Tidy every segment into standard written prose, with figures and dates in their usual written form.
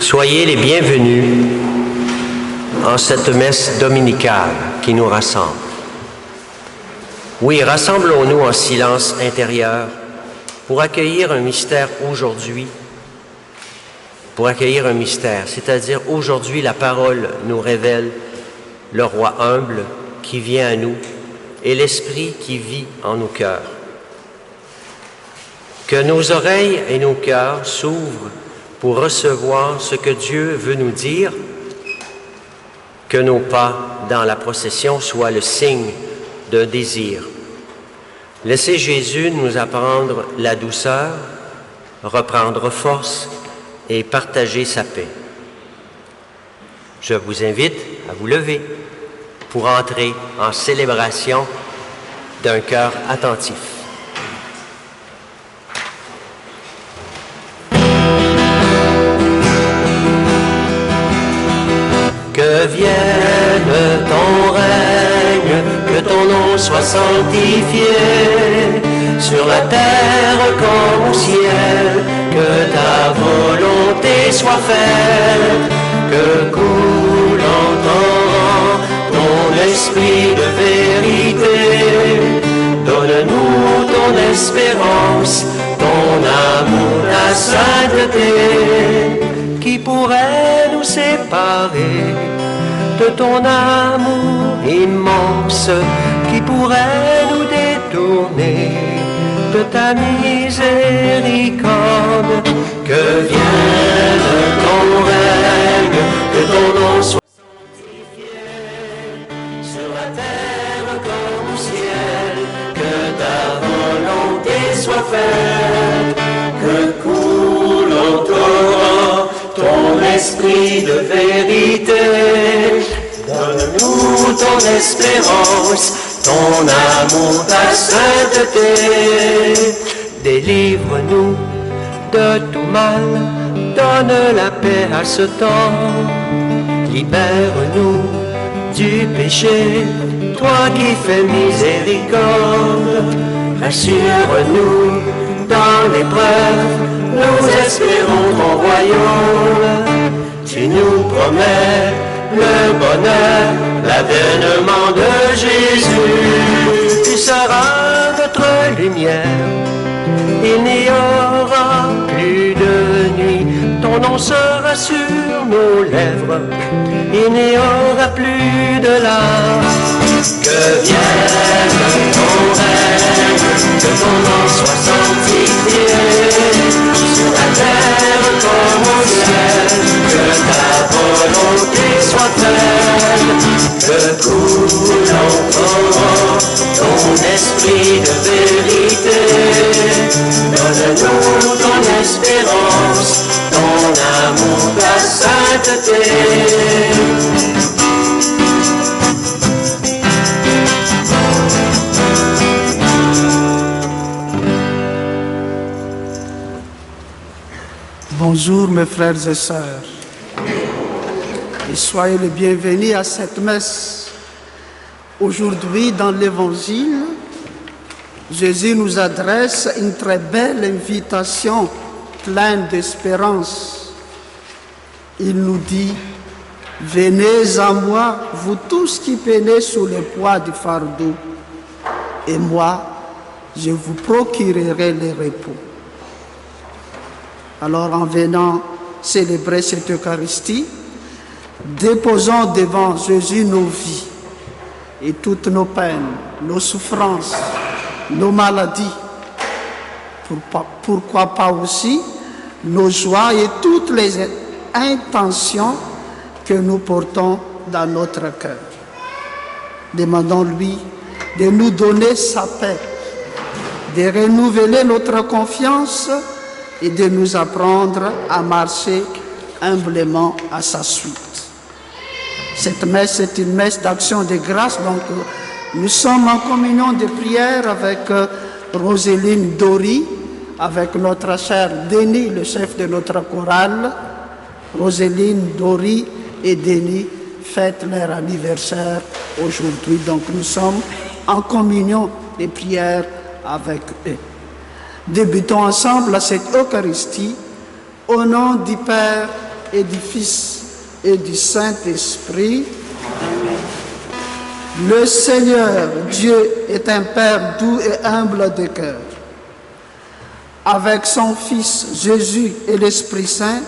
Soyez les bienvenus en cette messe dominicale qui nous rassemble. Oui, rassemblons-nous en silence intérieur pour accueillir un mystère aujourd'hui, pour accueillir un mystère, c'est-à-dire aujourd'hui la parole nous révèle le roi humble qui vient à nous et l'Esprit qui vit en nos cœurs. Que nos oreilles et nos cœurs s'ouvrent pour recevoir ce que Dieu veut nous dire, que nos pas dans la procession soient le signe d'un désir. Laissez Jésus nous apprendre la douceur, reprendre force et partager sa paix. Je vous invite à vous lever pour entrer en célébration d'un cœur attentif. Que vienne ton règne, que ton nom soit sanctifié, sur la terre comme au ciel, que ta volonté soit faite, que coule en ton esprit de vérité. Donne-nous ton espérance, ton amour, ta sainteté, qui pourrait nous séparer de ton amour immense, qui pourrait nous détourner de ta miséricorde. Que vienne ton règne, que ton nom soit sanctifié, sur la terre comme au ciel, que ta volonté soit faite, que coule en torrent ton esprit de vérité. Donne-nous ton espérance, ton amour, ta sainteté. Délivre-nous de tout mal, donne la paix à ce temps. Libère-nous du péché, toi qui fais miséricorde. Rassure-nous dans l'épreuve, nous espérons ton royaume. Tu nous promets le bonheur, l'avènement de Jésus. Tu seras notre lumière, il n'y aura plus de nuit. Ton nom sera sur nos lèvres, il n'y aura plus de larmes. Que vienne ton règne, que ton nom soit sanctifié, sur la terre comme au ciel, que ta volonté soit faite, que coule en torrent ton esprit de vérité. Donne-nous ton espérance, ton amour, ta sainteté. Bonjour mes frères et sœurs, et soyez les bienvenus à cette messe. Aujourd'hui, dans l'Évangile, Jésus nous adresse une très belle invitation pleine d'espérance. Il nous dit: « Venez à moi, vous tous qui peinez sous le poids du fardeau, et moi, je vous procurerai le repos. » Alors, en venant célébrer cette Eucharistie, déposons devant Jésus nos vies et toutes nos peines, nos souffrances, nos maladies. Pourquoi pas aussi nos joies et toutes les intentions que nous portons dans notre cœur. Demandons-lui de nous donner sa paix, de renouveler notre confiance et de nous apprendre à marcher humblement à sa suite. Cette messe est une messe d'action de grâce, donc nous sommes en communion de prière avec Roseline Dory, avec notre cher Denis, le chef de notre chorale. Roseline Dory et Denis fêtent leur anniversaire aujourd'hui, donc nous sommes en communion de prière avec eux. Débutons ensemble cette Eucharistie au nom du Père et du Fils et du Saint-Esprit. Le Seigneur Dieu est un Père doux et humble de cœur. Avec son Fils Jésus et l'Esprit Saint,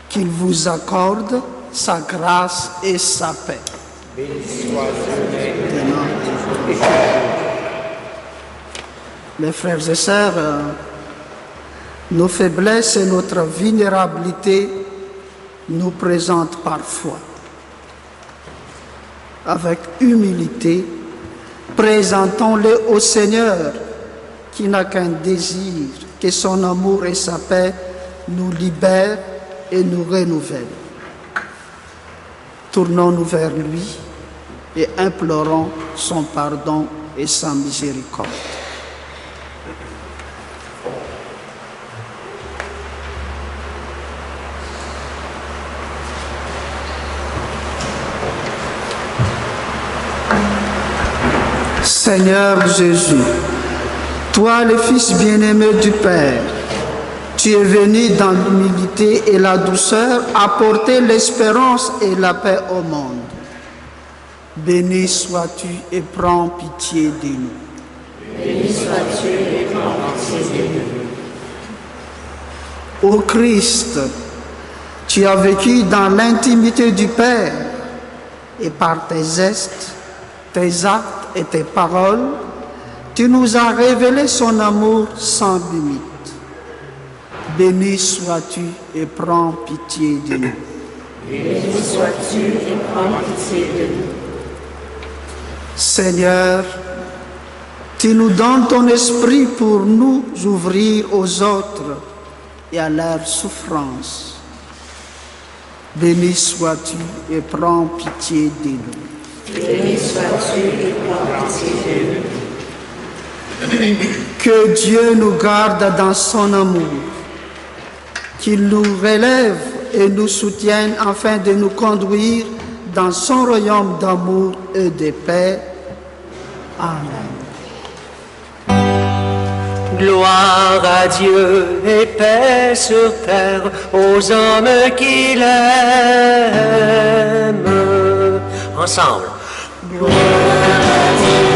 qu'il vous accorde sa grâce et sa paix. Mes frères et sœurs, nos faiblesses et notre vulnérabilité nous présentent parfois. Avec humilité, présentons-les au Seigneur qui n'a qu'un désir, que son amour et sa paix nous libèrent et nous renouvellent. Tournons-nous vers lui et implorons son pardon et sa miséricorde. Seigneur Jésus, toi le Fils bien-aimé du Père, tu es venu dans l'humilité et la douceur apporter l'espérance et la paix au monde. Béni sois-tu et prends pitié de nous. Béni sois-tu et prends pitié de nous. Ô Christ, tu as vécu dans l'intimité du Père et par tes gestes, tes actes et tes paroles, tu nous as révélé son amour sans limite. Béni sois-tu et prends pitié de nous. Béni sois-tu et prends pitié de nous. Seigneur, tu nous donnes ton esprit pour nous ouvrir aux autres et à leurs souffrances. Béni sois-tu et prends pitié de nous. Béni sois-tu et prends pitié de nous. Que Dieu nous garde dans son amour, qu'il nous relève et nous soutienne afin de nous conduire dans son royaume d'amour et de paix. Amen. Gloire à Dieu et paix sur terre aux hommes qui l'aiment. Ensemble. Gloire à Dieu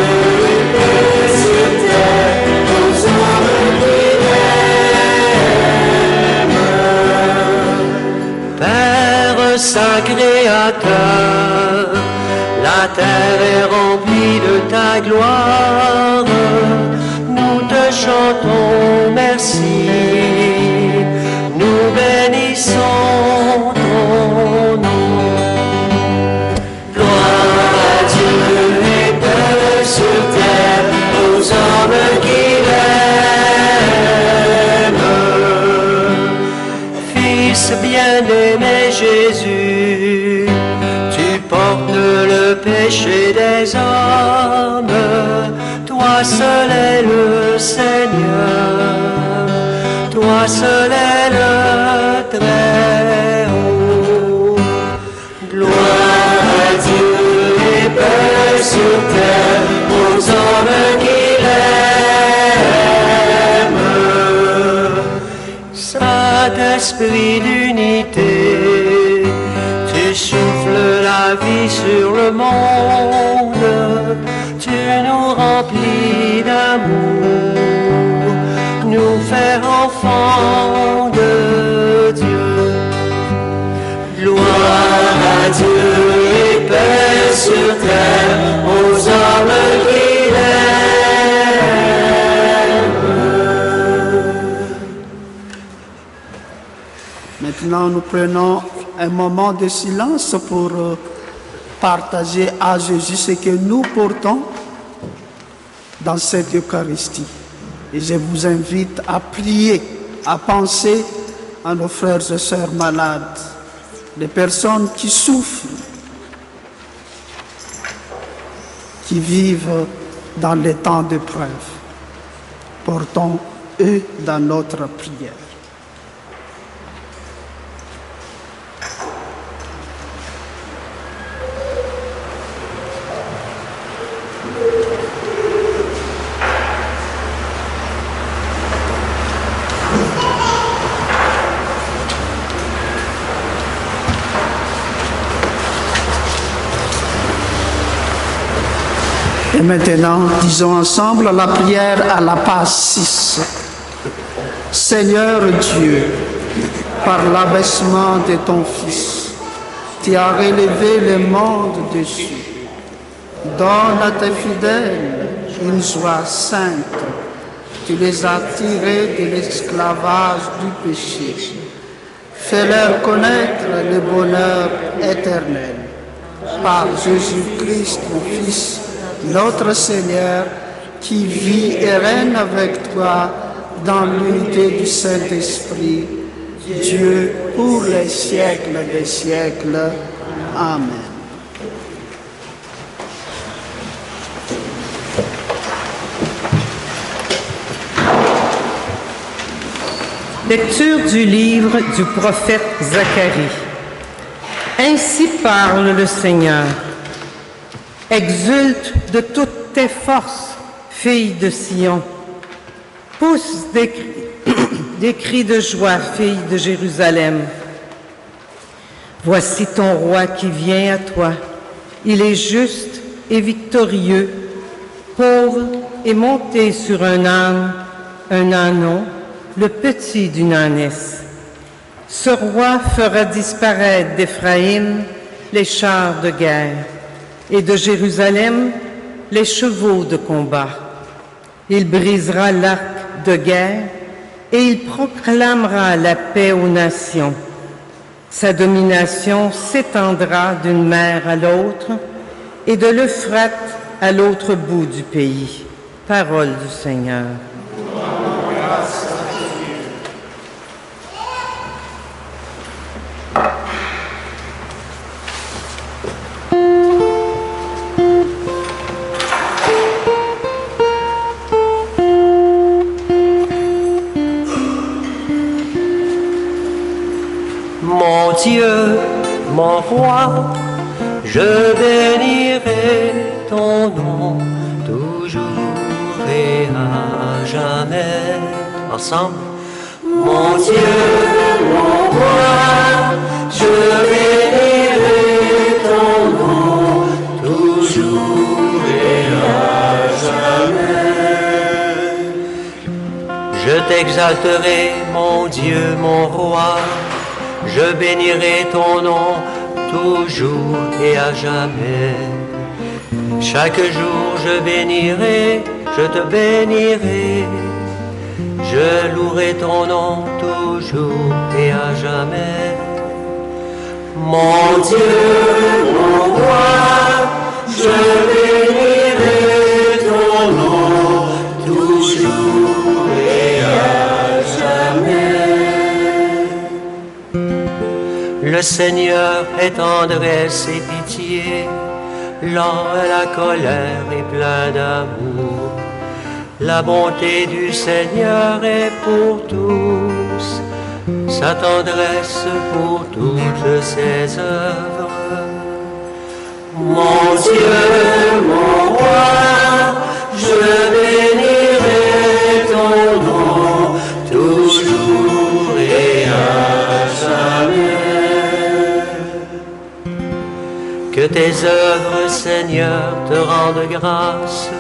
et paix sur terre aux hommes qui l'aiment. Père Saint Créateur, la terre est remplie de ta gloire. Nous te chantons merci, nous bénissons ton nom. Gloire à Dieu et paix sur terre aux hommes qui l'aiment. Fils bien-aimé Jésus, tu portes le péché des hommes. Toi seul est le Seigneur, toi seul est le Très-Haut. Gloire à Dieu et paix sur terre aux hommes qui l'aiment. Saint-Esprit d'unité, tu souffles la vie sur le monde. Tu nous remplis d'amour, nous fais enfants de Dieu. Gloire à Dieu et paix sur terre aux hommes qui l'aiment. Maintenant, nous prenons un moment de silence pour partager à Jésus ce que nous portons dans cette Eucharistie. Et je vous invite à prier, à penser à nos frères et sœurs malades, les personnes qui souffrent, qui vivent dans les temps d'épreuve. Portons-eux dans notre prière. Et maintenant, disons ensemble la prière à la passe 6. Seigneur Dieu, par l'abaissement de ton Fils, tu as relevé le monde dessus. Donne à tes fidèles une joie sainte. Tu les as tirés de l'esclavage du péché. Fais-leur connaître le bonheur éternel. Par Jésus-Christ, ton Fils, notre Seigneur, qui vit et règne avec toi dans l'unité du Saint-Esprit, Dieu pour les siècles des siècles. Amen. Lecture du livre du prophète Zacharie. Ainsi parle le Seigneur. Exulte de toutes tes forces, fille de Sion. Pousse des cris de joie, fille de Jérusalem. Voici ton roi qui vient à toi. Il est juste et victorieux, pauvre et monté sur un ânon, le petit d'une ânesse. Ce roi fera disparaître d'Éphraïm les chars de guerre et de Jérusalem les chevaux de combat. Il brisera l'arc de guerre et il proclamera la paix aux nations. Sa domination s'étendra d'une mer à l'autre et de l'Euphrate à l'autre bout du pays. Parole du Seigneur. Mon Dieu, mon roi, je bénirai ton nom toujours et à jamais. Ensemble. Mon Dieu, mon roi, je bénirai ton nom toujours et à jamais. Je t'exalterai, mon Dieu, mon roi. Je bénirai ton nom toujours et à jamais. Chaque jour je bénirai, je te bénirai. Je louerai ton nom toujours et à jamais. Mon Dieu, mon roi, je bénirai ton nom toujours et à jamais. Le Seigneur est tendresse et pitié, lent à la colère et plein d'amour. La bonté du Seigneur est pour tous, sa tendresse pour toutes ses œuvres. Mon Dieu, mon roi, je bénirai ton nom toujours et à jamais. Que tes œuvres, Seigneur, te rendent grâce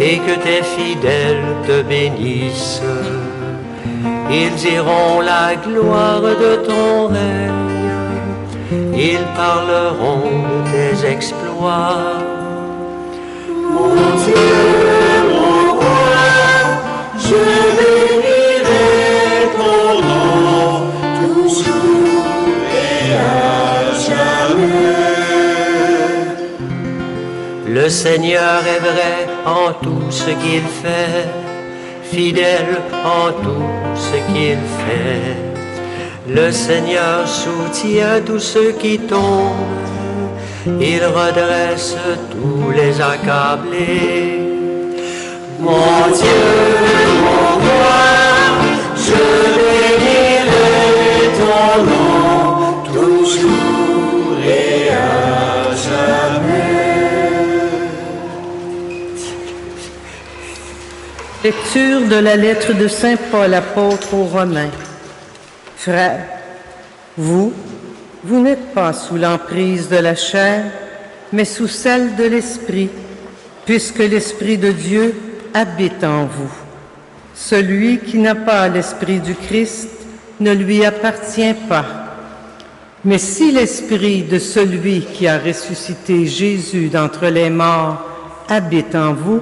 et que tes fidèles te bénissent. Ils diront la gloire de ton règne, ils parleront de tes exploits. Mon Dieu, mon roi, je bénirai ton nom toujours et à jamais. Le Seigneur est vrai en tout ce qu'il fait, fidèle en tout ce qu'il fait. Le Seigneur soutient tous ceux qui tombent, il redresse tous les accablés. Mon Dieu, mon roi, je bénirai ton nom toujours et à jamais. Lecture de la lettre de Saint Paul, apôtre aux Romains. Frères, vous n'êtes pas sous l'emprise de la chair, mais sous celle de l'Esprit. puisque l'Esprit de Dieu habite en vous. Celui qui n'a pas l'Esprit du Christ ne lui appartient pas. Mais si l'Esprit de celui qui a ressuscité Jésus d'entre les morts habite en vous,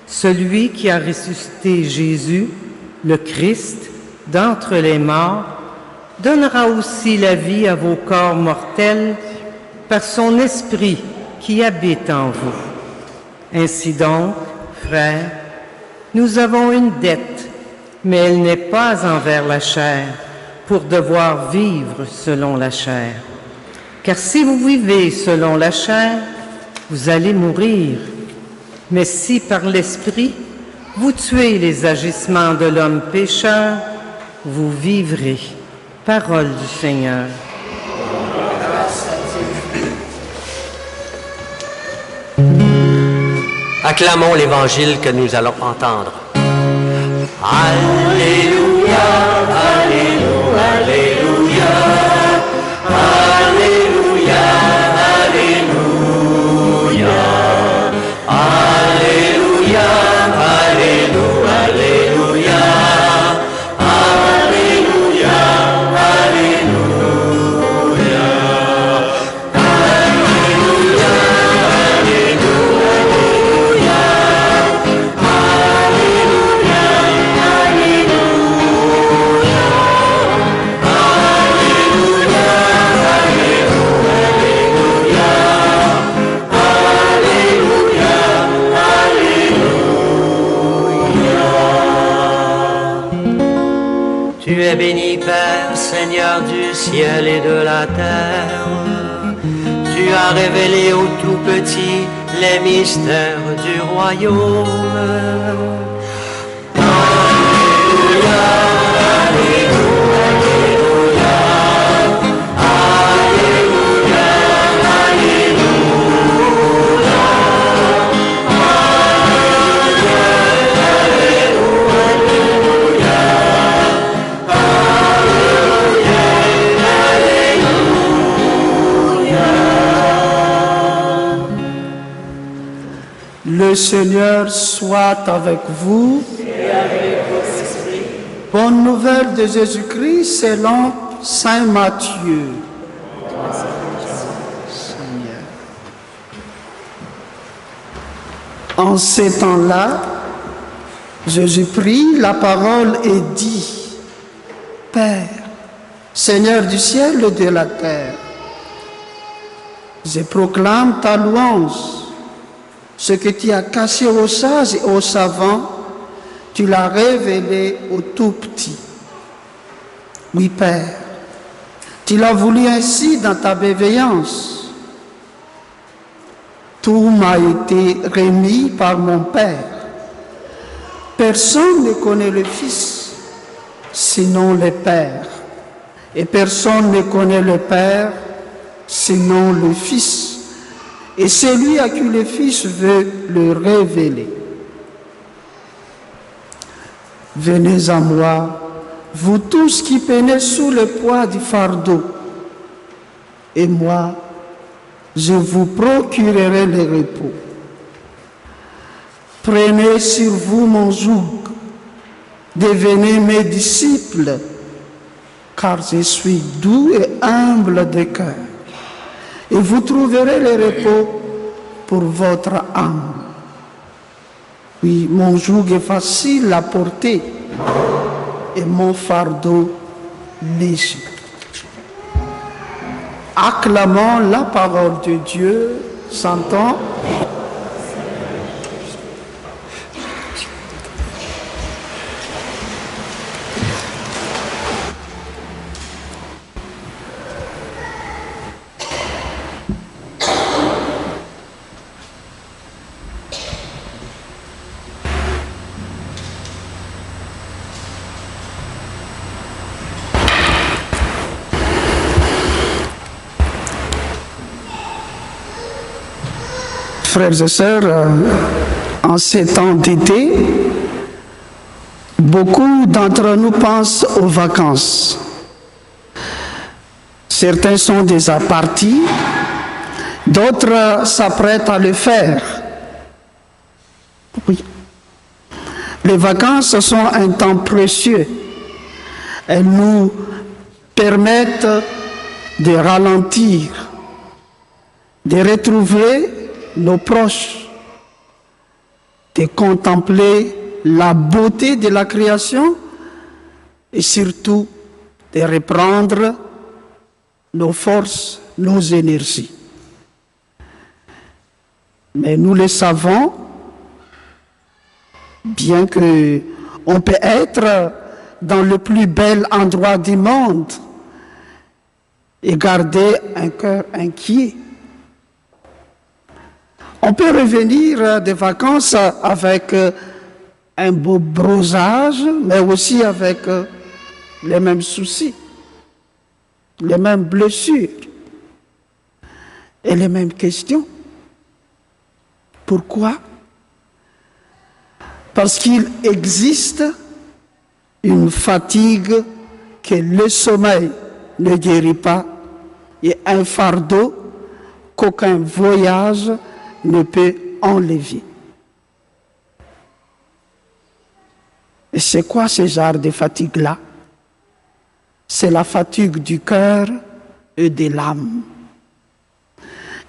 celui qui a ressuscité Jésus, le Christ, d'entre les morts, donnera aussi la vie à vos corps mortels par son Esprit qui habite en vous. Ainsi donc, frères, nous avons une dette, mais elle n'est pas envers la chair, pour devoir vivre selon la chair. Car si vous vivez selon la chair, vous allez mourir. Mais si par l'Esprit, vous tuez les agissements de l'homme pécheur, vous vivrez. Parole du Seigneur. Acclamons l'Évangile que nous allons entendre. Alléluia, Alléluia, Alléluia, Alléluia, Alléluia, Alléluia, Alléluia, Alléluia, Alléluia, Tu es béni, Père, Seigneur du ciel et de la terre. Tu as révélé aux tout petits les mystères du royaume. Alléluia, Alléluia, Alléluia, Le Seigneur soit avec vous. Et avec votre esprit. Bonne nouvelle de Jésus-Christ selon Saint Matthieu. Seigneur. En ces temps-là, Jésus prit la parole et dit: Père, Seigneur du ciel et de la terre, je proclame ta louange. Ce que tu as caché aux sages et aux savants, tu l'as révélé aux tout petits. Oui, Père, tu l'as voulu ainsi dans ta bienveillance. Tout m'a été remis par mon Père. Personne ne connaît le Fils, sinon le Père. Et personne ne connaît le Père, sinon le Fils. Et celui à qui le Fils veut le révéler. Venez à moi, vous tous qui peinez sous le poids du fardeau, et moi, je vous procurerai le repos. Prenez sur vous mon joug, devenez mes disciples, car je suis doux et humble de cœur. Et vous trouverez le repos pour votre âme. Oui, mon joug est facile à porter et mon fardeau léger. Acclamons la parole de Dieu, chantons. Frères et sœurs, en ces temps d'été, beaucoup d'entre nous pensent aux vacances. Certains sont déjà partis, d'autres s'apprêtent à le faire. Oui. Les vacances sont un temps précieux. Elles nous permettent de ralentir, de retrouver nos proches, de contempler la beauté de la création et surtout de reprendre nos forces, nos énergies. Mais nous le savons, bien que on peut être dans le plus bel endroit du monde et garder un cœur inquiet. On peut revenir des vacances avec un beau bronzage, mais aussi avec les mêmes soucis, les mêmes blessures et les mêmes questions. Pourquoi? Parce qu'il existe une fatigue que le sommeil ne guérit pas et un fardeau qu'aucun voyage ne peut enlever. Et c'est quoi ce genre de fatigue-là? C'est la fatigue du cœur et de l'âme.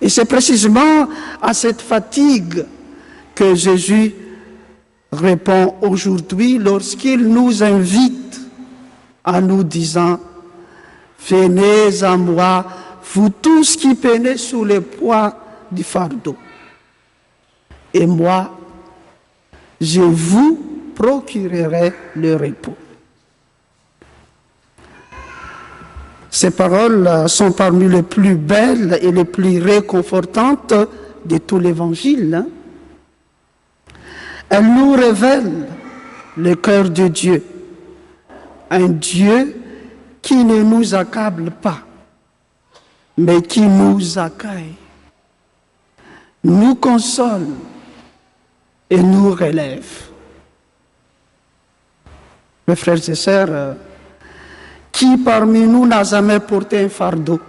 Et c'est précisément à cette fatigue que Jésus répond aujourd'hui lorsqu'il nous invite en nous disant « Venez à moi, vous tous qui peinez sous le poids du fardeau. Et moi, je vous procurerai le repos. » Ces paroles sont parmi les plus belles et les plus réconfortantes de tout l'Évangile. Elles nous révèlent le cœur de Dieu, un Dieu qui ne nous accable pas, mais qui nous accueille, nous console et nous relève. Mes frères et sœurs, qui parmi nous n'a jamais porté un fardeau?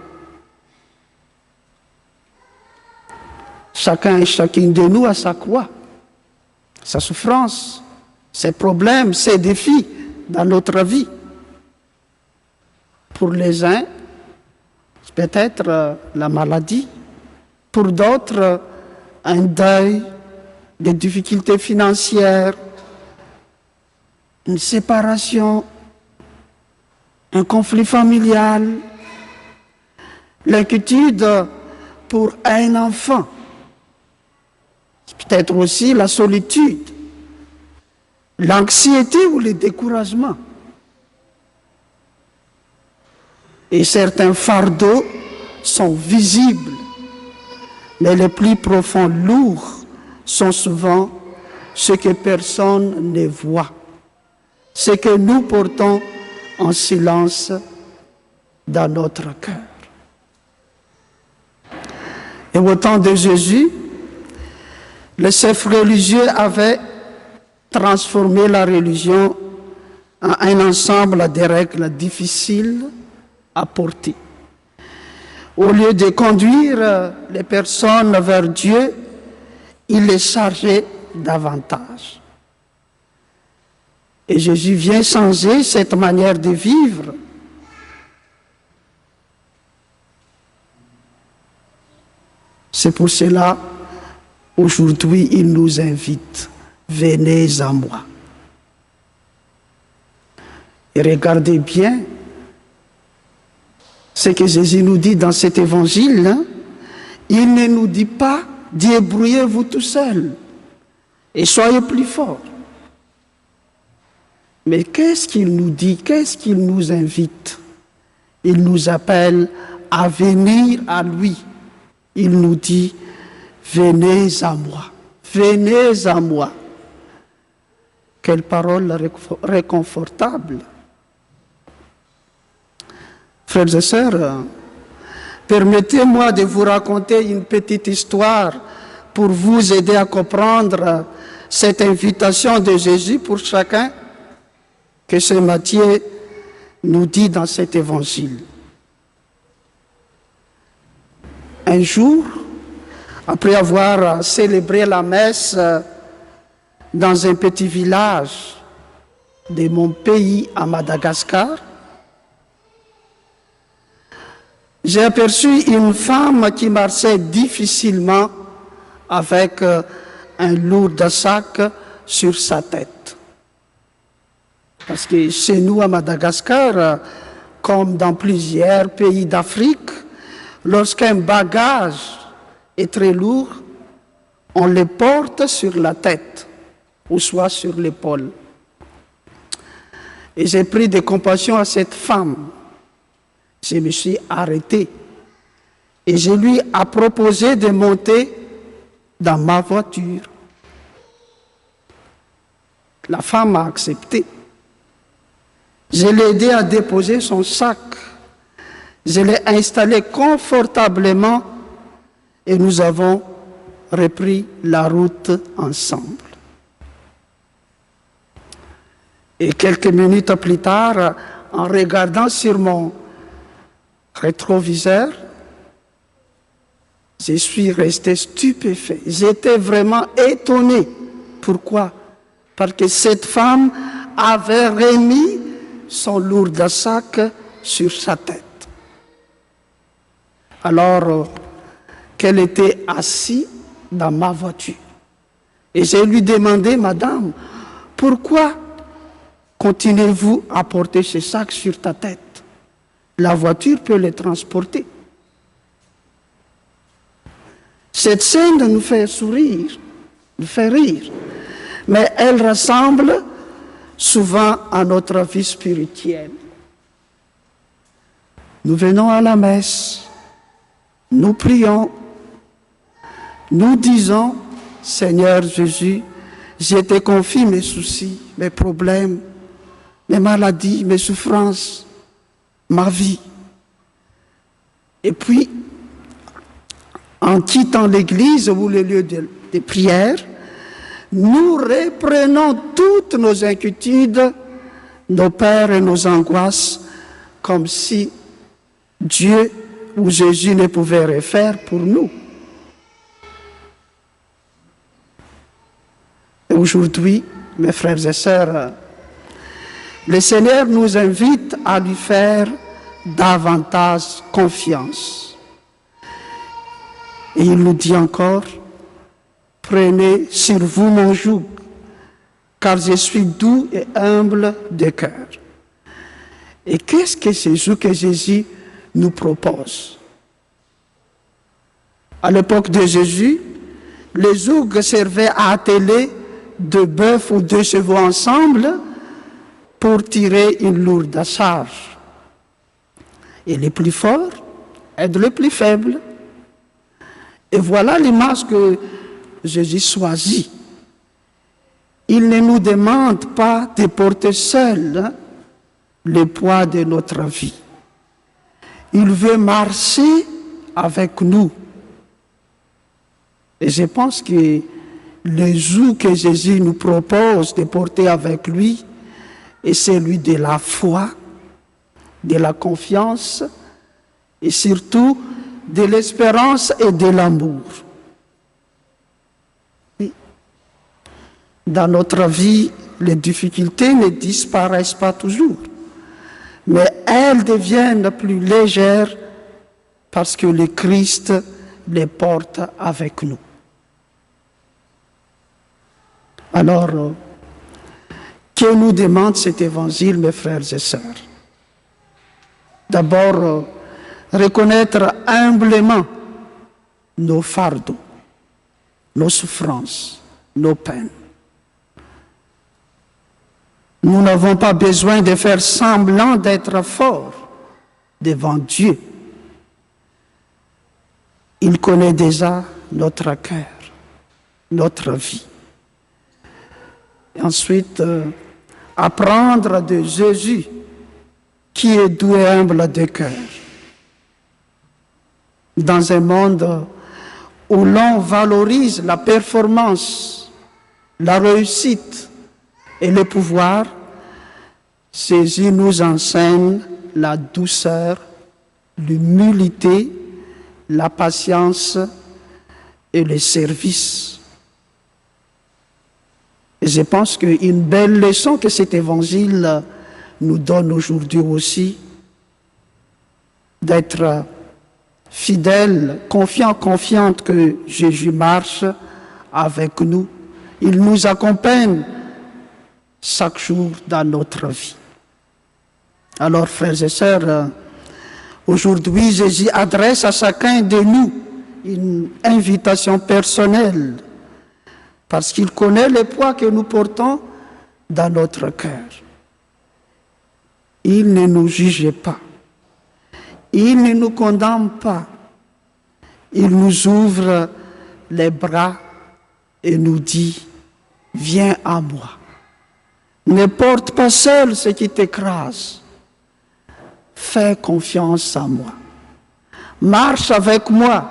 Chacun et chacune de nous a sa croix, sa souffrance, ses problèmes, ses défis dans notre vie. Pour les uns, peut-être la maladie. Pour d'autres, un deuil, des difficultés financières, une séparation, un conflit familial, l'inquiétude pour un enfant, peut-être aussi la solitude, l'anxiété ou le découragement. Et certains fardeaux sont visibles, mais les plus profonds, lourds, sont souvent ce que personne ne voit, ce que nous portons en silence dans notre cœur. Et au temps de Jésus, les chefs religieux avaient transformé la religion en un ensemble de règles difficiles à porter. Au lieu de conduire les personnes vers Dieu, il les chargeait davantage. Et Jésus vient changer cette manière de vivre. C'est pour cela, aujourd'hui, il nous invite. Venez à moi. Et regardez bien ce que Jésus nous dit dans cet évangile. Il ne nous dit pas, débrouillez-vous tout seul et soyez plus forts. Mais qu'est-ce qu'il nous dit? Qu'est-ce qu'il nous invite? Il nous appelle à venir à lui. Il nous dit, venez à moi, venez à moi. Quelle parole réconfortable. Frères et sœurs, permettez-moi de vous raconter une petite histoire pour vous aider à comprendre cette invitation de Jésus pour chacun que Saint Matthieu nous dit dans cet évangile. Un jour, après avoir célébré la messe dans un petit village de mon pays à Madagascar, j'ai aperçu une femme qui marchait difficilement avec un lourd sac sur sa tête. Parce que chez nous à Madagascar, comme dans plusieurs pays d'Afrique, lorsqu'un bagage est très lourd, on le porte sur la tête ou soit sur l'épaule. Et j'ai pris de compassion à cette femme. Je me suis arrêté et je lui ai proposé de monter dans ma voiture. La femme a accepté. Je l'ai aidé à déposer son sac. Je l'ai installé confortablement et nous avons repris la route ensemble. Et quelques minutes plus tard, en regardant sur mon rétroviseur, je suis resté stupéfait. J'étais vraiment étonné. Pourquoi? Parce que cette femme avait remis son lourd sac sur sa tête. Alors qu'elle était assise dans ma voiture. Et j'ai lui demandé, Madame, pourquoi continuez-vous à porter ce sac sur ta tête? La voiture peut les transporter. Cette scène nous fait sourire, nous fait rire, mais elle ressemble souvent à notre vie spirituelle. Nous venons à la messe, nous prions, nous disons, Seigneur Jésus, je te confie mes soucis, mes problèmes, mes maladies, mes souffrances, ma vie. Et puis, en quittant l'église ou le lieu de prière, nous reprenons toutes nos inquiétudes, nos peurs et nos angoisses, comme si Dieu ou Jésus ne pouvait rien faire pour nous. Et aujourd'hui, mes frères et sœurs, le Seigneur nous invite à lui faire davantage confiance. Et il nous dit encore, prenez sur vous mon joug, car je suis doux et humble de cœur. Et qu'est-ce que ce joug que Jésus nous propose? À l'époque de Jésus, les jougs servaient à atteler deux bœufs ou deux chevaux ensemble pour tirer une lourde charge. Et les plus forts aident les plus faibles. Et voilà l'image que Jésus choisit. Il ne nous demande pas de porter seul le poids de notre vie. Il veut marcher avec nous. Et je pense que le joug que Jésus nous propose de porter avec lui est celui de la foi, de la confiance et surtout de l'espérance et de l'amour. Dans notre vie, les difficultés ne disparaissent pas toujours, mais elles deviennent plus légères parce que le Christ les porte avec nous. Alors, que nous demande cet évangile, mes frères et sœurs? D'abord, reconnaître humblement nos fardeaux, nos souffrances, nos peines. Nous n'avons pas besoin de faire semblant d'être forts devant Dieu. Il connaît déjà notre cœur, notre vie. Et ensuite, apprendre de Jésus, qui est doux et humble de cœur. Dans un monde où l'on valorise la performance, la réussite et le pouvoir, Jésus nous enseigne la douceur, l'humilité, la patience et le service. Et je pense qu'une belle leçon que cet évangile nous donne aujourd'hui aussi, d'être fidèles, confiants, confiantes que Jésus marche avec nous. Il nous accompagne chaque jour dans notre vie. Alors, frères et sœurs, aujourd'hui, Jésus adresse à chacun de nous une invitation personnelle, parce qu'il connaît le poids que nous portons dans notre cœur. Il ne nous juge pas. Il ne nous condamne pas. Il nous ouvre les bras et nous dit, viens à moi. Ne porte pas seul ce qui t'écrase. Fais confiance à moi. Marche avec moi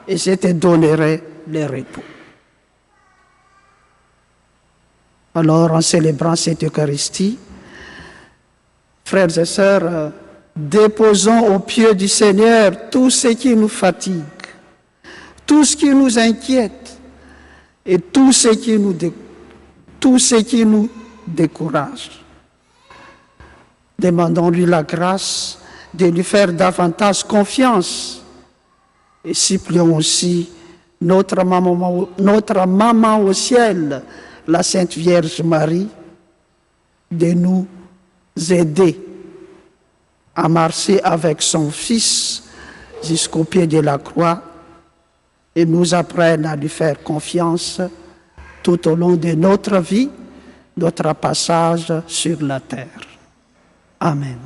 et je te donnerai le repos. Alors, en célébrant cette Eucharistie, frères et sœurs, déposons aux pieds du Seigneur tout ce qui nous fatigue, tout ce qui nous inquiète et tout ce qui nous décourage. Demandons-lui la grâce de lui faire davantage confiance et supplions aussi notre maman au ciel, la Sainte Vierge Marie, de nous aider à marcher avec son Fils jusqu'au pied de la croix et nous apprenne à lui faire confiance tout au long de notre vie, notre passage sur la terre. Amen.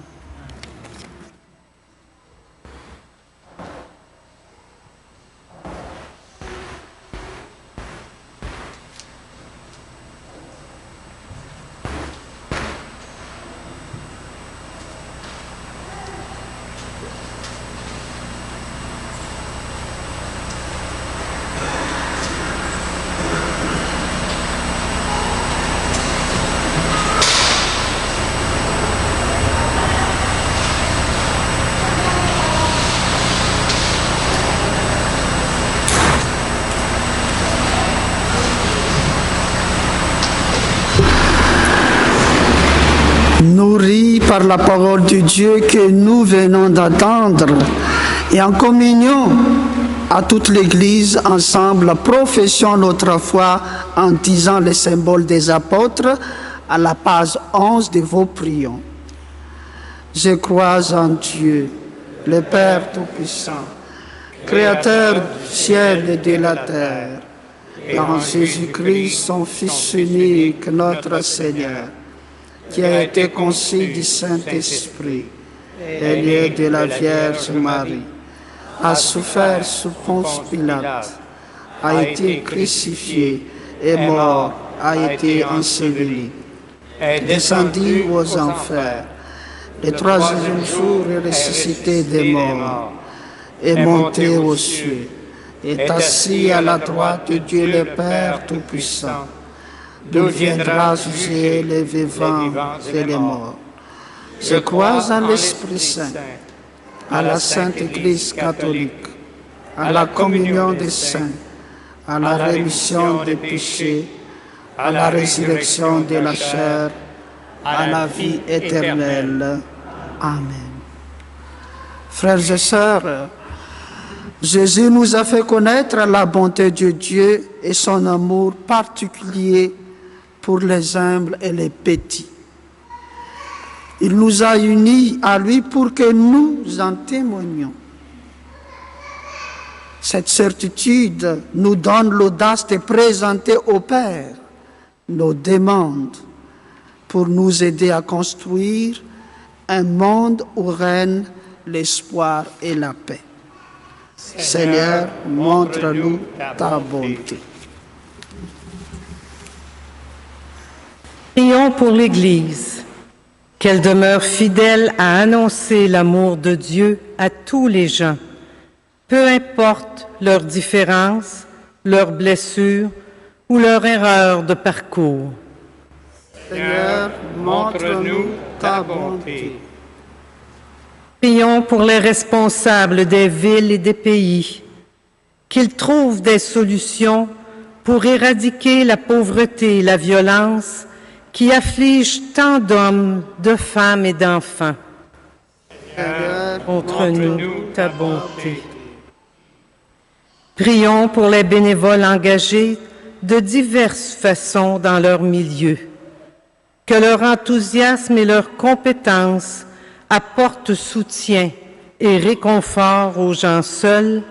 Nourris par la parole de Dieu que nous venons d'entendre et en communion à toute l'Église, ensemble, professons notre foi en disant les symboles des apôtres à la page 11 de vos prions. Je crois en Dieu, le Père Tout-Puissant, Créateur du ciel et de la terre, et en Jésus-Christ, son Fils unique, notre Seigneur, qui a été conçu du Saint-Esprit, et né de la Vierge Marie, a souffert sous Ponce Pilate, a été crucifié, est mort, a été enseveli, est descendu aux enfers, le troisième jour est ressuscité des morts, est monté aux cieux, est assis à la droite de Dieu le Père Tout-Puissant, d'où viendra juger les vivants et les morts. Je crois en l'Esprit Saint, à la Sainte Église catholique, à la communion des saints, à la rémission des péchés, à la résurrection de la chair, à la vie éternelle. Amen. Frères et sœurs, Jésus nous a fait connaître la bonté de Dieu et son amour particulier pour les humbles et les petits. Il nous a unis à lui pour que nous en témoignions. Cette certitude nous donne l'audace de présenter au Père nos demandes pour nous aider à construire un monde où règne l'espoir et la paix. Seigneur, montre-nous ta bonté. Prions pour l'Église, qu'elle demeure fidèle à annoncer l'amour de Dieu à tous les gens, peu importe leurs différences, leurs blessures ou leurs erreurs de parcours. Seigneur, montre-nous ta bonté. Prions pour les responsables des villes et des pays, qu'ils trouvent des solutions pour éradiquer la pauvreté et la violence qui affligent tant d'hommes, de femmes et d'enfants. Montre-nous ta bonté. Prions pour les bénévoles engagés de diverses façons dans leur milieu. Que leur enthousiasme et leur compétence apportent soutien et réconfort aux gens seuls,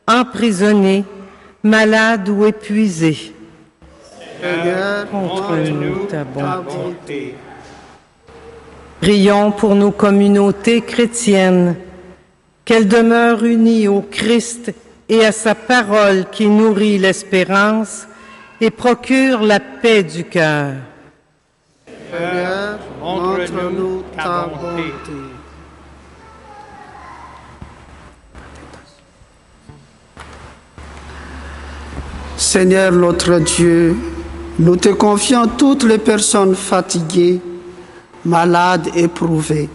emprisonnés, malades ou épuisés. Seigneur, Montre-nous ta bonté. Prions pour nos communautés chrétiennes, qu'elles demeurent unies au Christ et à sa parole qui nourrit l'espérance et procure la paix du cœur. Seigneur, montre-nous ta bonté. Seigneur notre Dieu, nous te confions toutes les personnes fatiguées, malades, éprouvées,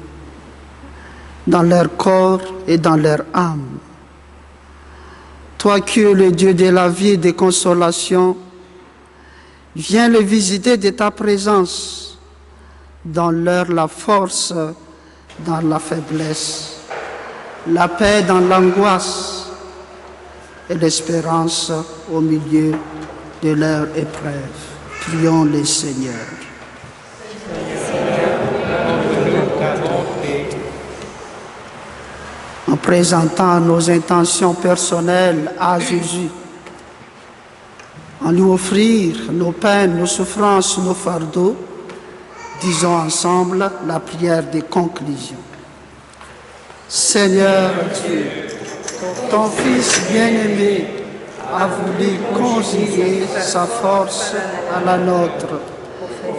dans leur corps et dans leur âme. Toi qui es le Dieu de la vie et des consolations, viens les visiter de ta présence, donne-leur la force dans la faiblesse, la paix dans l'angoisse et l'espérance au milieu de leur épreuve. Prions le Seigneur. En présentant nos intentions personnelles à Jésus, en lui offrir nos peines, nos souffrances, nos fardeaux, disons ensemble la prière de conclusion. Seigneur Dieu, ton Fils bien-aimé a voulu conjuguer sa force à la nôtre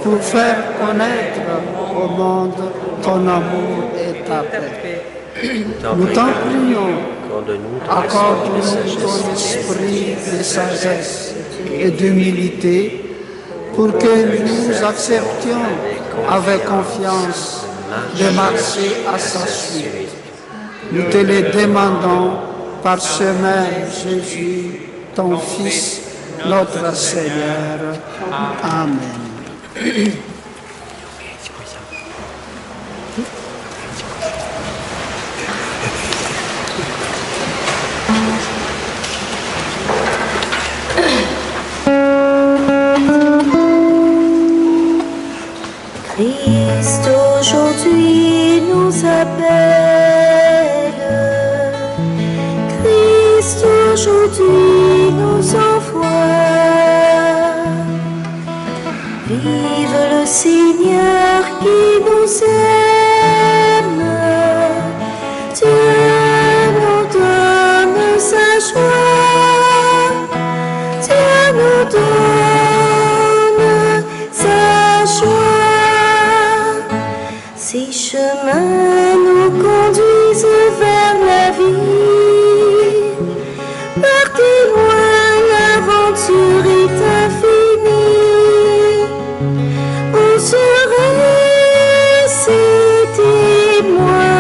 pour faire connaître au monde ton amour et ta paix. Nous t'en prions, accorde-nous ton esprit de sagesse et d'humilité pour que nous acceptions avec confiance de marcher à sa suite. Nous te le demandons par ce même Jésus, ton Fils, notre Seigneur. Amen. Christ aujourd'hui nous appelle, Christ aujourd'hui nous envoie. Vive le Seigneur qui nous aime, Dieu nous donne sa joie, Dieu nous donne sa joie. Ces chemins nous conduisent vers la vie. Partez loin, l'aventure est infinie. Vous serez ses témoins.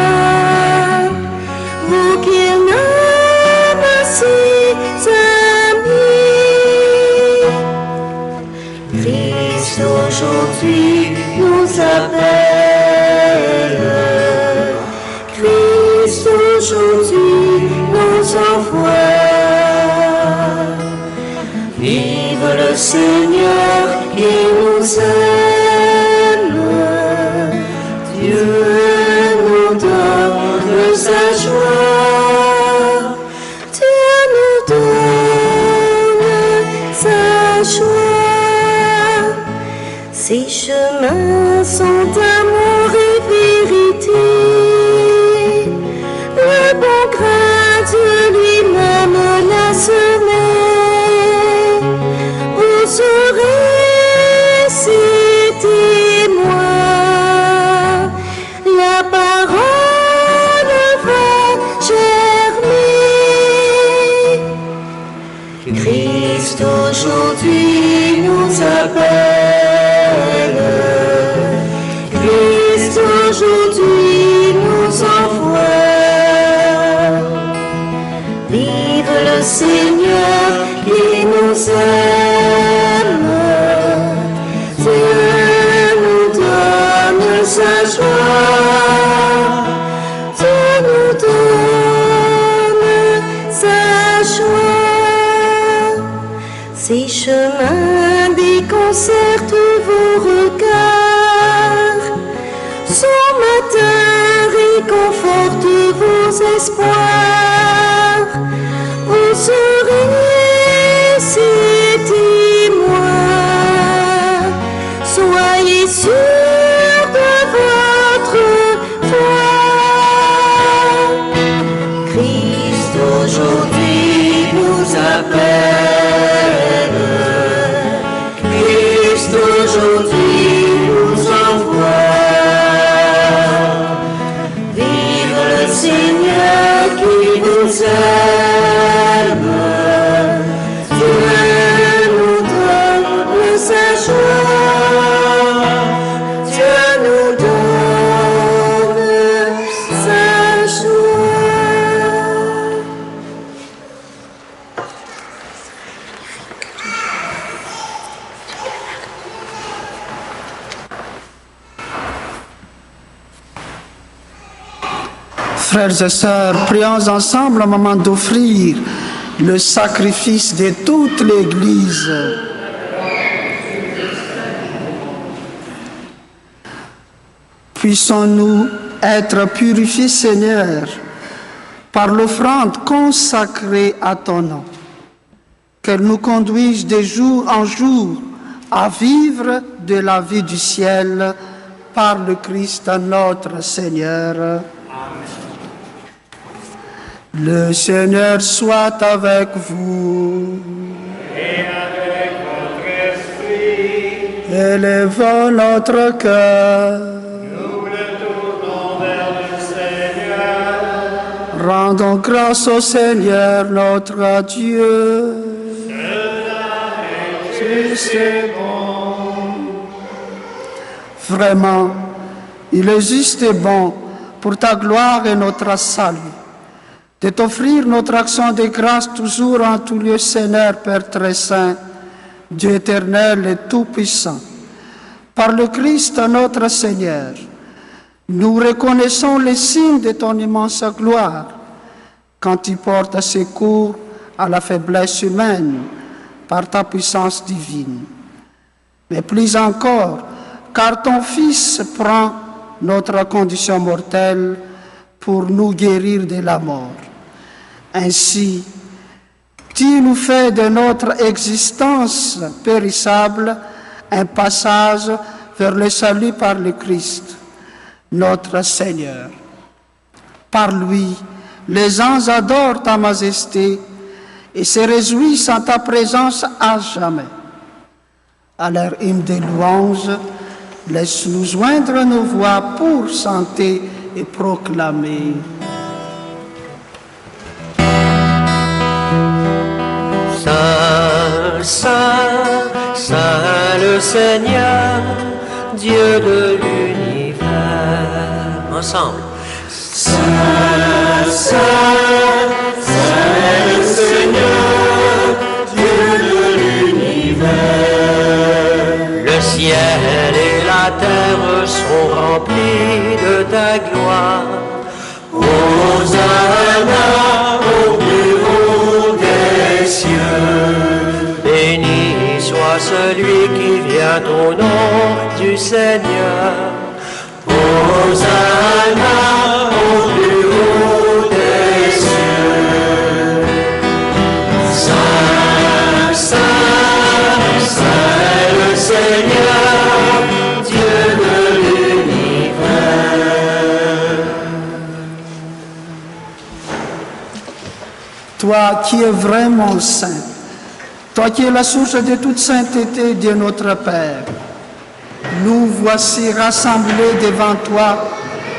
Vous qui n'aimez ses amis. Christ aujourd'hui nous appelle. Christ aujourd'hui nous envoie. Vive le Seigneur qui nous aime. Dieu nous donne sa joie. Dieu nous donne sa joie. Ces chemins sont amour et vérité. Le bon grain de lui-même l'a semé. Vous serez ses témoins. La parole va germer. Christ aujourd'hui nous appelle. Christ aujourd'hui nous envoie. Vive le Seigneur qui nous aime. concerte vos regards. Son matin réconforte vos espoirs. Vous serez ses témoins. Soyez sûrs de votre foi. Christ aujourd'hui nous appelle. Christ aujourd'hui nous envoie. Vive le Seigneur qui nous aime. Dieu nous donne sa joie. Dieu nous donne sa joie. Frères et sœurs, prions ensemble au moment d'offrir le sacrifice de toute l'Église. Puissons-nous être purifiés, Seigneur, par l'offrande consacrée à ton nom, qu'elle nous conduise de jour en jour à vivre de la vie du ciel par le Christ notre Seigneur. Le Seigneur soit avec vous. Et avec votre esprit, Élevons notre cœur. nous le tournons vers le Seigneur. Rendons grâce au Seigneur notre Dieu. C'est bon. Vraiment, il est juste et bon pour ta gloire et notre salut de t'offrir notre action de grâce toujours en tout lieu, Seigneur, Père très saint, Dieu éternel et tout-puissant. Par le Christ notre Seigneur, nous reconnaissons les signes de ton immense gloire quand tu portes secours à la faiblesse humaine par ta puissance divine. Mais plus encore, car ton Fils prend notre condition mortelle pour nous guérir de la mort. Ainsi, tu nous fais de notre existence périssable un passage vers le salut par le Christ, notre Seigneur. Par lui, les anges adorent ta majesté et se réjouissent en ta présence à jamais. À leur hymne de louange, laisse-nous joindre nos voix pour chanter et proclamer. Saint, Saint, Saint le Seigneur, Dieu de l'univers. Ensemble. Saint, Saint, Saint le Seigneur, Dieu de l'univers. Le ciel et la terre sont remplis de ta gloire. Hosanna au plus haut des cieux. Béni soit celui qui vient au nom du Seigneur. Hosanna au plus haut des cieux. Saint, Saint, Saint le Seigneur, Dieu de l'univers. Toi qui es vraiment saint, toi qui es la source de toute sainteté, Dieu notre Père, nous voici rassemblés devant toi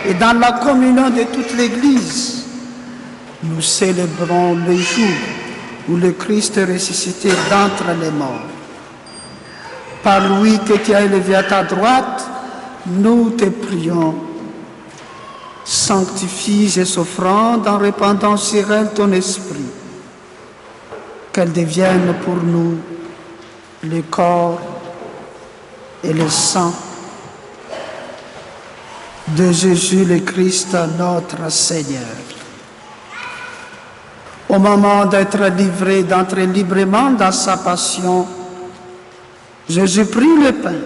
et dans la communion de toute l'Église. Nous célébrons le jour où le Christ est ressuscité d'entre les morts. Par lui que tu as élevé à ta droite, nous te prions. Sanctifie ces offrandes en répandant sur elles ton esprit, qu'elles deviennent pour nous le corps et le sang de Jésus le Christ, notre Seigneur. Au moment d'être livré, d'entrer librement dans sa passion, Jésus prit le pain,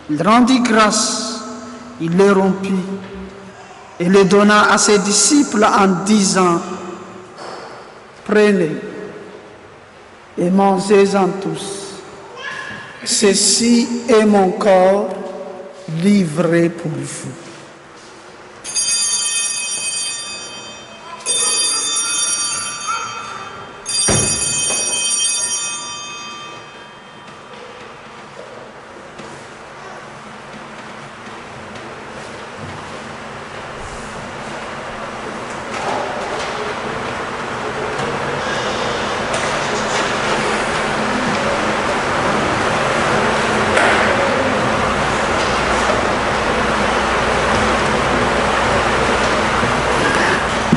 il rendit grâce, il le rompit et le donna à ses disciples en disant, prenez et mangez-en tous. Ceci est mon corps livré pour vous.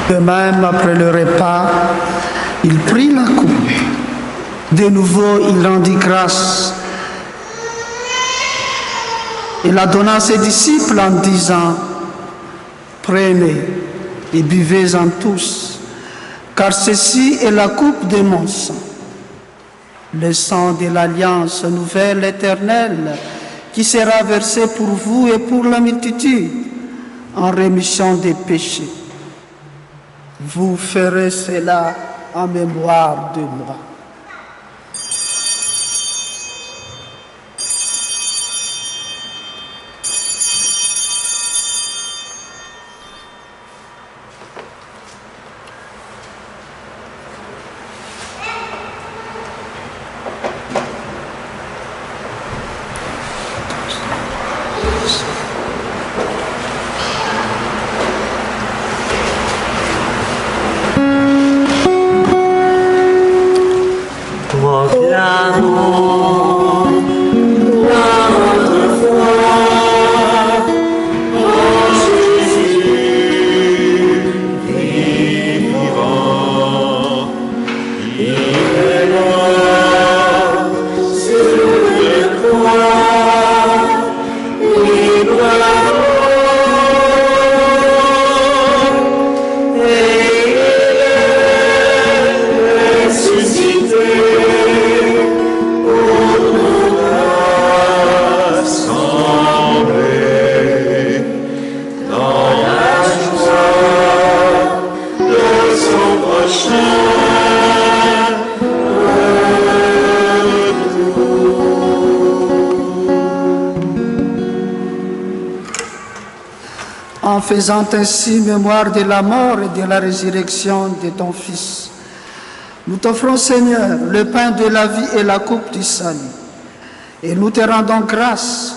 De même, après le repas, il prit la coupe. De nouveau, il rendit grâce et la donna à ses disciples en disant, prenez et buvez-en tous, car ceci est la coupe de mon sang, le sang de l'alliance nouvelle éternelle qui sera versé pour vous et pour la multitude en rémission des péchés. Vous ferez cela en mémoire de moi. En faisant ainsi mémoire de la mort et de la résurrection de ton Fils, nous t'offrons, Seigneur, le pain de la vie et la coupe du salut. Et nous te rendons grâce,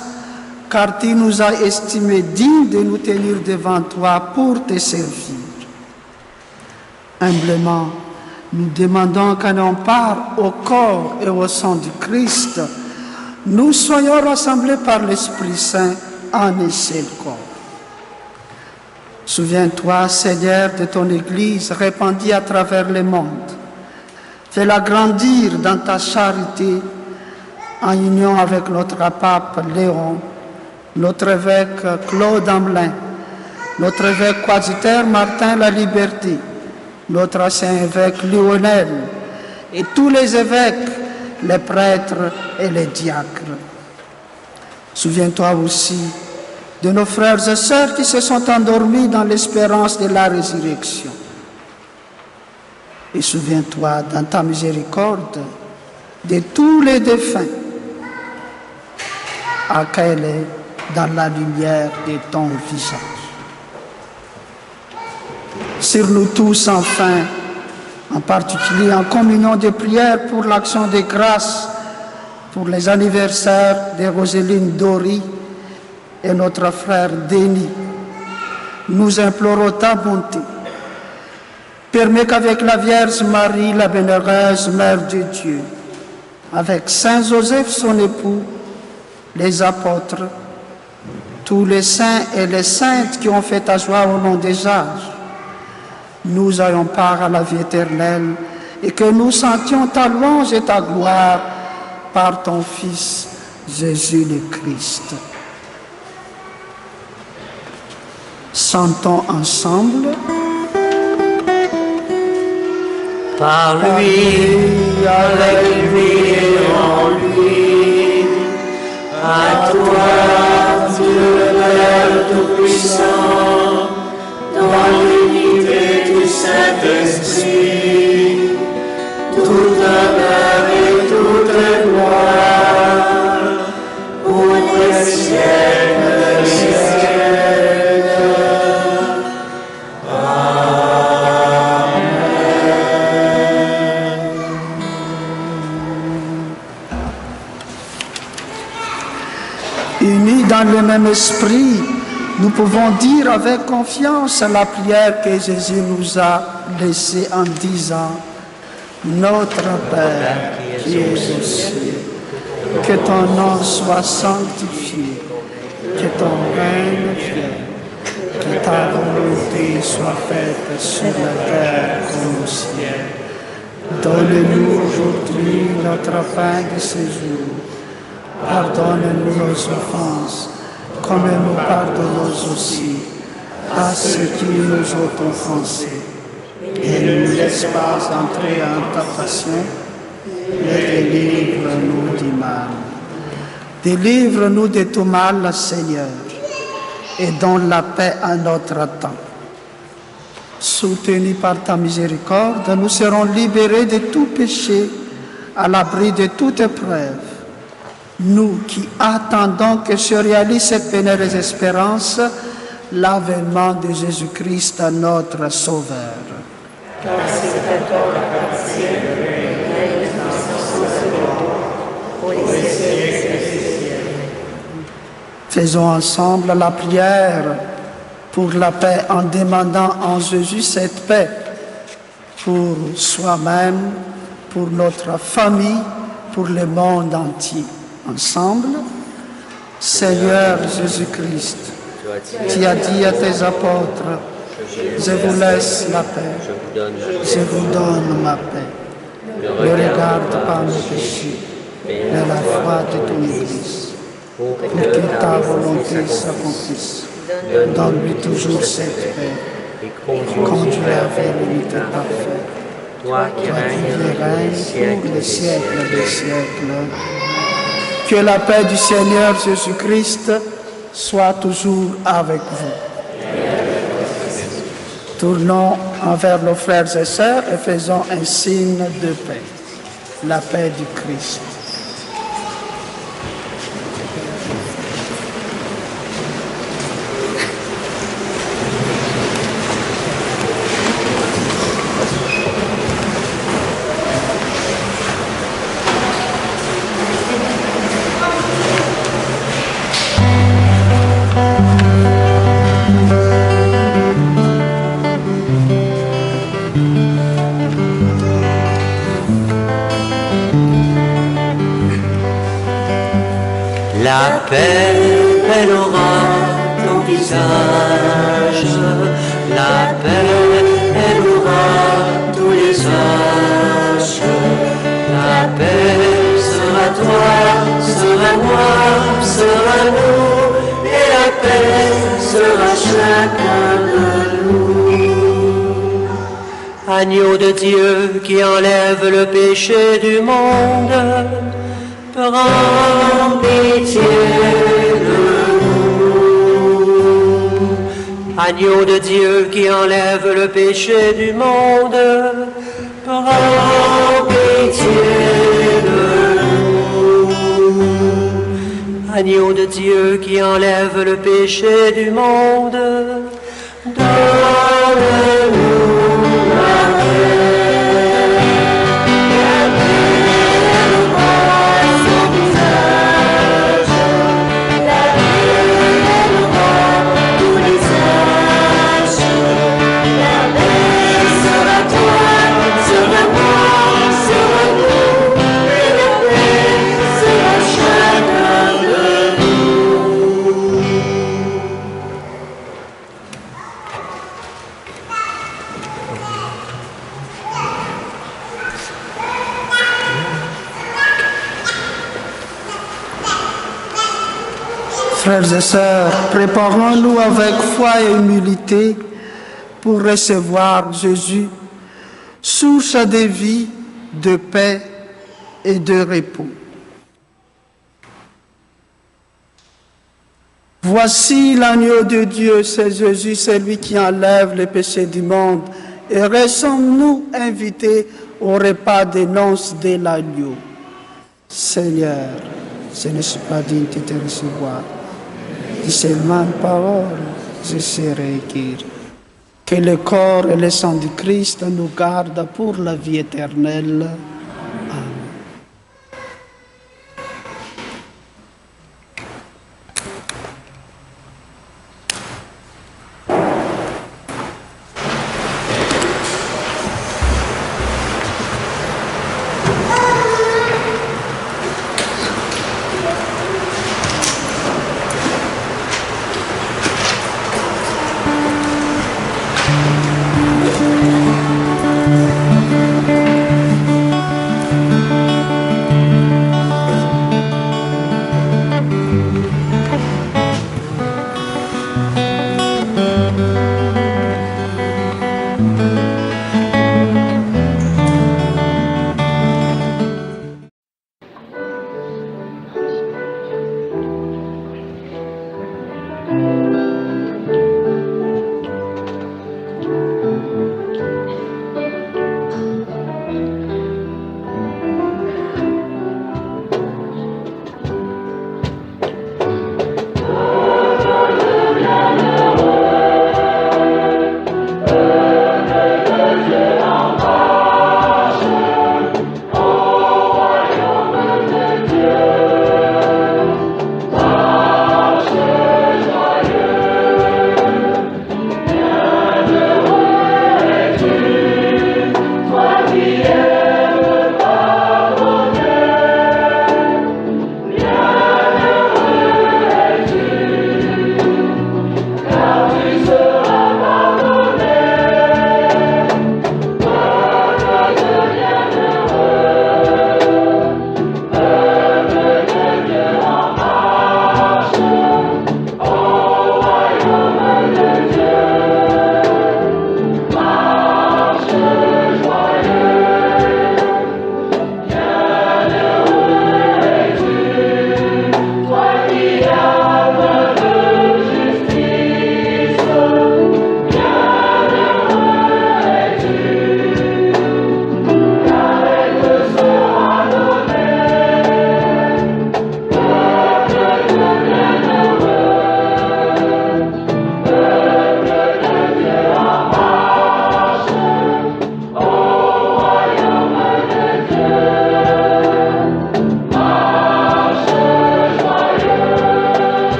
car tu nous as estimés dignes de nous tenir devant toi pour te servir. Humblement, nous demandons qu'en ayant part au corps et au sang du Christ, nous soyons rassemblés par l'Esprit Saint en un seul corps. Souviens-toi, Seigneur, de ton Église répandue à travers le monde. Fais-la grandir dans ta charité en union avec notre pape Léon, notre évêque Claude Amelin, notre évêque quasitaire Martin La Liberté, notre ancien évêque Lionel et tous les évêques, les prêtres et les diacres. Souviens-toi aussi de nos frères et sœurs qui se sont endormis dans l'espérance de la résurrection. Et souviens-toi, dans ta miséricorde, de tous les défunts, accueille-les dans la lumière de ton visage. Sur nous tous, enfin, en particulier en communion de prière pour l'action de grâce, pour les anniversaires de Roseline Dory et notre frère Denis, nous implorons ta bonté. Permets qu'avec la Vierge Marie, la bienheureuse Mère de Dieu, avec Saint Joseph, son époux, les apôtres, tous les saints et les saintes qui ont fait ta joie au long des âges, nous ayons part à la vie éternelle et que nous sentions ta louange et ta gloire par ton Fils, Jésus le Christ. Chantons ensemble. Par lui, avec lui et en lui, À toi, Dieu le Père Tout-Puissant, dans l'unité du Saint-Esprit, tout honneur et toute gloire, pour les siècles des siècles. Unis dans le même esprit, nous pouvons dire avec confiance la prière que Jésus nous a laissée en disant: Notre Père qui es aux cieux, que ton nom soit sanctifié, que ton règne vienne, que ta volonté soit faite sur la terre comme au ciel. Donne-nous aujourd'hui notre pain de ce jour. Pardonne-nous nos offenses, comme nous pardonnons aussi à ceux qui nous ont offensés. Et ne nous laisse pas entrer en tentation, mais délivre-nous du mal. Délivre-nous de tout mal, Seigneur, et donne la paix à notre temps. Soutenus par ta miséricorde, nous serons libérés de tout péché, à l'abri de toute épreuve. Nous qui attendons que se réalise cette pénéreuse espérance, l'avènement de Jésus-Christ, notre Sauveur. Car c'est à toi qu'appartient la puissance pour les siècles des siècles. Faisons ensemble la prière pour la paix en demandant en Jésus cette paix pour soi-même, pour notre famille, pour le monde entier. Ensemble, Seigneur Jésus-Christ, tu as dit à tes apôtres: je vous laisse la paix, je vous donne ma paix. Ne regarde pas mes péchés, mais la foi de ton Église, pour que ta volonté s'accomplisse. Donne-lui toujours cette paix et conduis-la vers l'unité parfaite. Toi qui règnes pour les siècles des siècles. Que la paix du Seigneur Jésus-Christ soit toujours avec vous. Tournons envers nos frères et sœurs et faisons un signe de paix. La paix du Christ. La paix, elle aura ton visage. La paix, elle aura tous les âges. La paix sera toi, sera moi, sera nous. Et la paix sera chacun de nous. Agneau de Dieu qui enlève le péché du monde, prends pitié de nous. Agneau de Dieu qui enlève le péché du monde, prends pitié de nous. Agneau de Dieu qui enlève le péché du monde, donne-nous la paix. Frères et sœurs, préparons-nous avec foi et humilité pour recevoir Jésus, source de vie, de paix et de repos. Voici l'agneau de Dieu, c'est Jésus, c'est lui qui enlève les péchés du monde. Et restons-nous invités au repas des noces de l'agneau. Seigneur, je ne suis pas digne de te recevoir. Dis seulement une parole, je serai guéri. Que le corps et le sang du Christ nous gardent pour la vie éternelle.